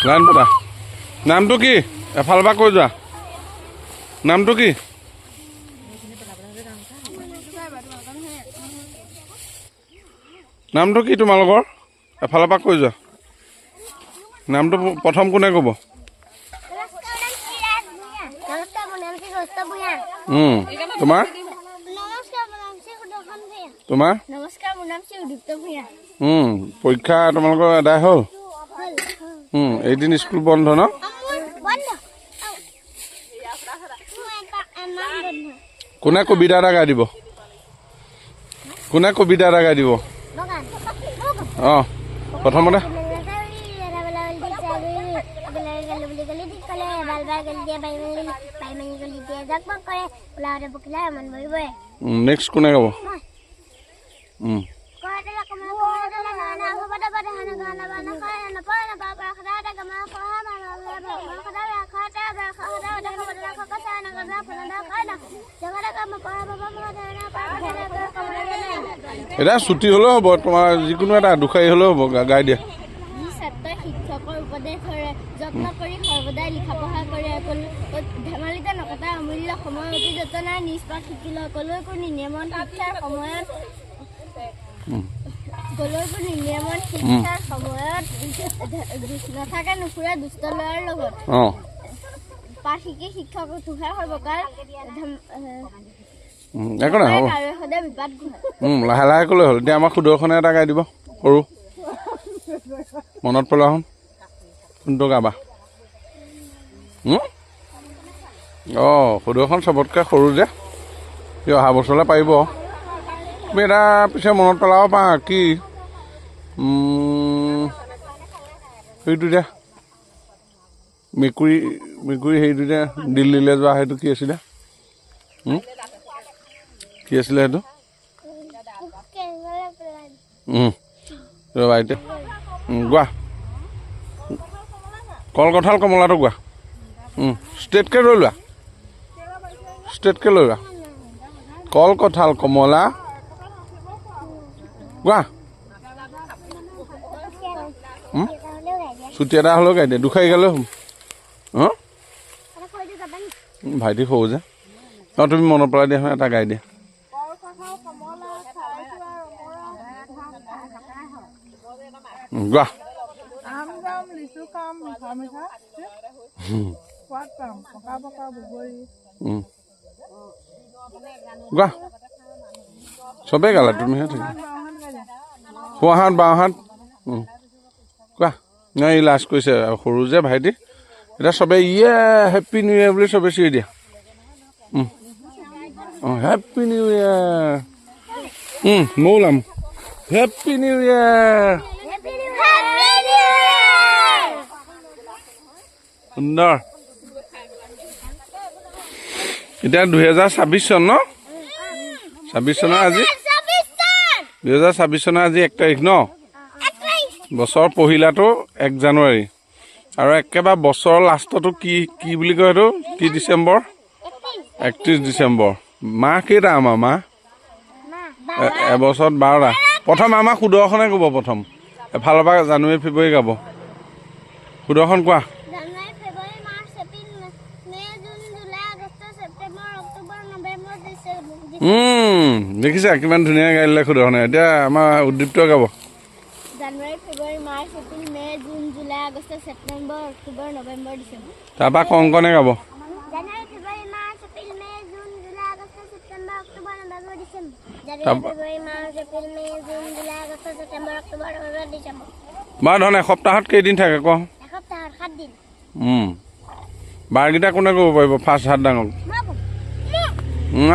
Line পতা নামটো কি এফালৰ পৰা কৈ যোৱা নামটো কি নামটো কি তোমালোকৰ এফালৰ পৰা কৈ যোৱা নামটো প্ৰথম কোনে ক'ব তোমাৰ তোমাৰ পৰীক্ষা তোমালোকৰ আদায় হ'ল এইদিন স্কুল বন্ধ ন কোনে কবিতা এটা গাই দিব কোনে কবিতা এটা গাই দিব অঁ প্ৰথমতে নেক্সট কোনে গাব এটা ছুটি হ'লেও হ'ব তোমাৰ যিকোনো এটা দুখাৰী হ'লেও হ'ব গাই দিয়া শিক্ষকৰ উপদেশ ধৰে যত্ন কৰি সৰ্বদাই লিখা পঢ়া কৰে ধেমালিতে নকটা অমূল্য সময় অতি যতনাই নিষ্পাত শিকিল কলৈকো নিয়মন শিক্ষাৰ সময়ত নাথাকে নুফুৰে দুষ্ট ল'ৰাৰ লগত পাঠ শিকি শিক্ষক তুষাৰ সৰ্বকাল সদায় বিবাদ লাহে লাহে ক'লে হ'ল এতিয়া আমাক সুদৰ্শনে এটা গাই দিব সৰু মনত পেলোৱা শুন কোনটো গাবা অঁ সুদৰ্শন চবতকৈ সৰু যে সি অহা বছৰলৈ পাৰিব তুমি এটা পিছে মনত পেলাব পাৰা কি সেইটো যে মেকুৰী হেৰিটো যে দিল্লীলৈ যোৱা সেইটো কি আছিলে কি আছিলে সেইটো ৰ'বা এতিয়া গোৱা কল কঁঠাল কমলাটো গোৱা ষ্ট্ৰেটকৈ লৈ লোৱা ষ্ট্ৰেটকৈ লৈ লোৱা কল কঁঠাল কমলা গোৱা ছুটি এটা হ'লেও গাই দিয়ে দুখাৰী গালেও অঁ ভাইটি সৰু যে অঁ তুমি মনত পেলাই দিয়া এটা গাই দিয়া গোৱা গোৱা চবেই গালা তুমিহে থাকি সোঁহাত বাওঁহাত কোৱা নাই লাষ্ট কৈছে সৰু যে ভাইটি এতিয়া চবেই ইয়ে হেপ্পী নিউ ইয়েৰ বুলি চবেই চিঞৰি দিয়া অঁ হেপ্পী নিউ ইয়েৰ ময়ো ওলাম হেপ্পী নিউ ইয়েৰ সুন্দৰ এতিয়া 2026 চন ন 26 চনৰ আজি 2026 চনৰ আজি 1 তাৰিখ ন বছৰ পহিলাটো 1 জানুৱাৰী আৰু একেবাৰে বছৰৰ লাষ্টটো কি বুলি কয় এইটো কি ডিচেম্বৰ 31 ডিচেম্বৰ মাহ কেইটা আমাৰ মাহ এবছৰত 12টা প্ৰথম আমাক সুদৰ্শনে ক'ব প্ৰথম এফালৰ পৰা জানুৱাৰী ফেব্ৰুৱাৰী গাব সুদৰ্শন কোৱা দেখিছা কিমান ধুনীয়া গাইলে সুদৰ্শনে এতিয়া আমাৰ উদ্দীপ্ত গাব জানুৱাৰী ফেব্ৰুৱাৰী মাৰ্চ এপ্ৰিল মে জুন জুলাই আগষ্ট ছেপ্টেম্বৰ অক্টোবৰ নৱেম্বৰ ডিচেম্বৰ তাৰপৰা কংকনে গাব জানুৱাৰী ফেব্ৰুৱাৰী মাৰ্চ এপ্ৰিল মে জুন জুলাই আগষ্ট ছেপ্টেম্বৰ অক্টোবৰ নৱেম্বৰ ডিচেম্বৰ জানুৱাৰী ফেব্ৰুৱাৰী মাৰ্চ এপ্ৰিল মে জুন জুলাই আগষ্ট ছেপ্টেম্বৰ অক্টোবৰ নৱেম্বৰ ডিচেম্বৰ বাৰু ধৰণে এসপ্তাহত কেইদিন থাকে ক এসপ্তাহত 7 দিন বাৰকেইটা কোনে ক'ব পাৰিব ফাৰ্ষ্ট হাত ডাঙৰ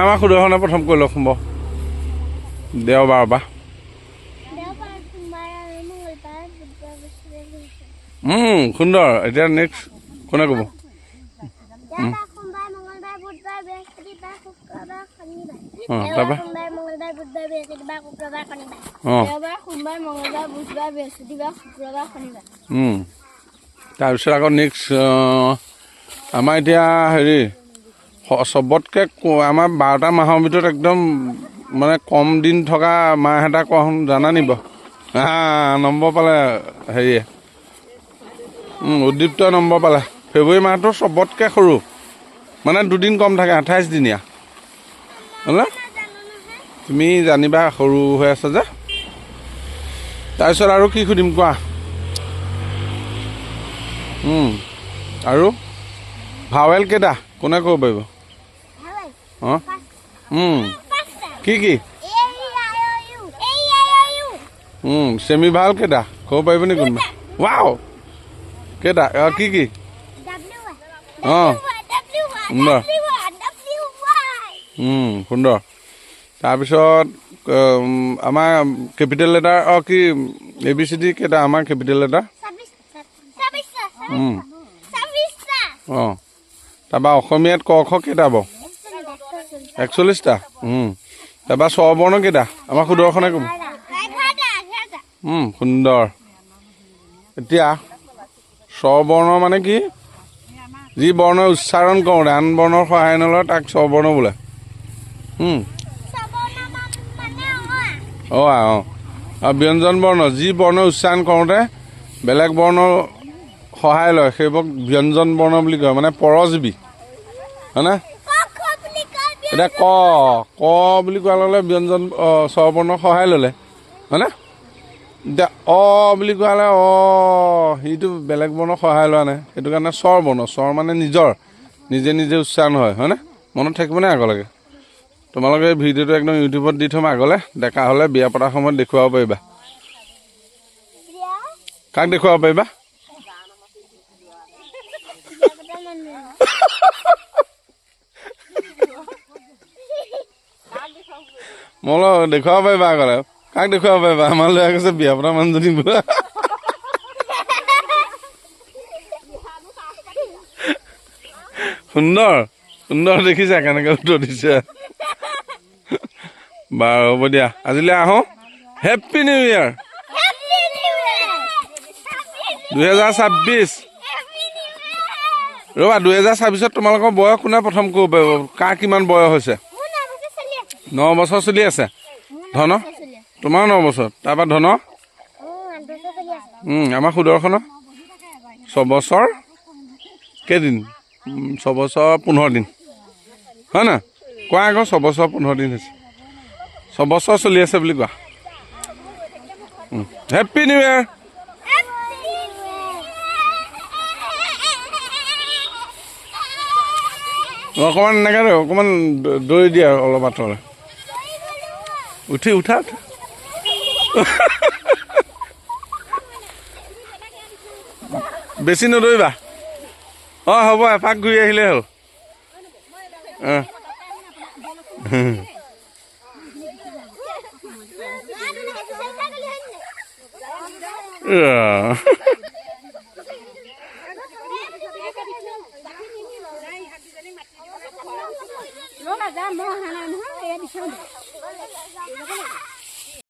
আমাৰ সুদৰ্শনে প্ৰথম কৈ লওক সম্ভৱ দেওবাৰ বা সুন্দৰ এতিয়া নেক্সট কোনে ক'ব তাৰপিছত আকৌ নেক্সট আমাৰ এতিয়া হেৰি চবতকৈ আমাৰ 12টা মাহৰ ভিতৰত একদম মানে কম দিন থকা মাহ এটা কোৱা শুন জানা নিব নম্বৰ পালে হেৰিয়ে উদ্দীপ্ত নম্বৰ পালে ফেব্ৰুৱাৰী মাহটো চবতকৈ সৰু মানে 2 দিন কম থাকে 28 দিনীয়া হ'লে তুমি জানিবা সৰু হৈ আছে যে তাৰপিছত আৰু কি সুধিম কোৱা আৰু ভাৱেল কেইটা কোনে ক'ব পাৰিব অঁ কি চেমি ভাল কেইটা ক'ব পাৰিব নি কোনোবা ৱাও কেইটা কি অঁ সুন্দৰ সুন্দৰ তাৰপিছত আমাৰ কেপিটেল লেটাৰ কি ABCD কেইটা আমাৰ কেপিটেল লেটাৰ অঁ তাৰপৰা অসমীয়াত ক খ কেইটা হ'ব 41টা তাৰপৰা স্বৰবৰ্ণ কেইটা আমাৰ সুদৰ্শনে ক'ব সুন্দৰ এতিয়া স্বৰবৰ্ণ মানে কি যি বৰ্ণ উচ্চাৰণ কৰোঁতে আন বৰ্ণৰ সহায় নলয় তাক স্বৰবৰ্ণ বোলে অঁ আৰু ব্যঞ্জন বৰ্ণ যি বৰ্ণ উচ্চাৰণ কৰোঁতে বেলেগ বৰ্ণৰ সহায় লয় সেইবোৰক ব্যঞ্জন বৰ্ণ বুলি কয় মানে পৰজীৱী হয়নে এতিয়া ক বুলি কোৱাৰ লগে ব্যঞ্জন স্বৰবৰ্ণৰ সহায় ল'লে হয়নে এতিয়া বুলি কোৱালে সিটো বেলেগ বৰ্ণৰ সহায় লোৱা নাই সেইটো কাৰণে স্বৰবৰ্ণ স্বৰ মানে নিজে নিজে উচ্চাৰণ হয় হয়নে মনত থাকিবনে আগলৈকে তোমালোকে এই ভিডিঅ'টো একদম ইউটিউবত দি থ'ম আগলৈ দেখা হ'লে বিয়া পতাৰ সময়ত দেখুৱাব পাৰিবা কাক দেখুৱাব পাৰিবা মই দেখুৱাব পাৰিবা আগলৈ কাক দেখুৱাব পাৰিবা আমাৰ লৈ কৈছে বিয়া পতা মানুহজনী বোলে সুন্দৰ সুন্দৰ দেখিছা কেনেকৈ উত্তৰ দিছে বাৰু হ'ব দিয়া আজিলৈ আহোঁ হেপ্পী নিউ ইয়েৰ 2026 ৰ'বা 2026ত তোমালোকৰ বয়স কোনে প্ৰথম ক'ব পাৰিব কাৰ কিমান বয়স হৈছে 9 বছৰ চলি আছে ধন তোমাৰ 9 বছৰ তাৰপৰা ধন আমাৰ সুদৰ্শনৰ 6 বছৰ কেইদিন 6 বছৰ 15 দিন হয় না কোৱা আকৌ 6 বছৰ 15 দিন হৈছে 6 বছৰ চলি আছে বুলি কোৱা হেপ্পী নিউ ইয়েৰ অকণমান এনেকৈ অকণমান দৌৰি দিয়া অলপ আঁতৰলৈ উঠা বেছি নদৌৰিবা হ'ব এপাক ঘূৰি আহিলেই হ'ল Lo là ra mua hàng này nữa, em đi chơi.